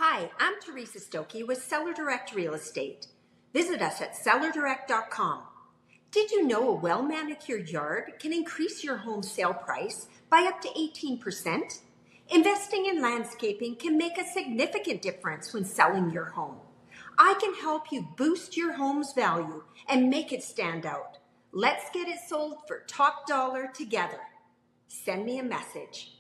Hi, I'm Teresa Stokey with Seller Direct Real Estate. Visit us at sellerdirect.com. Did you know a well-manicured yard can increase your home sale price by up to 18%? Investing in landscaping can make a significant difference when selling your home. I can help you boost your home's value and make it stand out. Let's get it sold for top dollar together. Send me a message.